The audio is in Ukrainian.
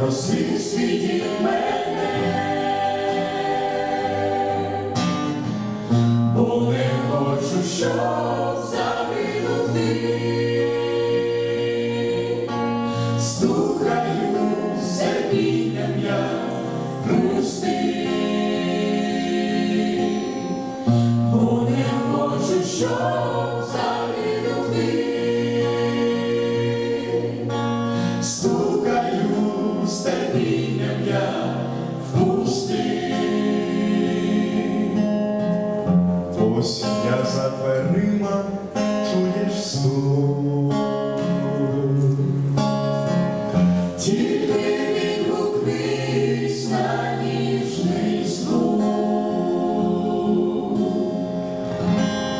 проси в світі мене, бо не хочу, щоб загинути. Стукаю з терпінням я в пусти, бо не хочу, щоб загинути. Стукаю з терпінням я в пусти. Ось я за дверима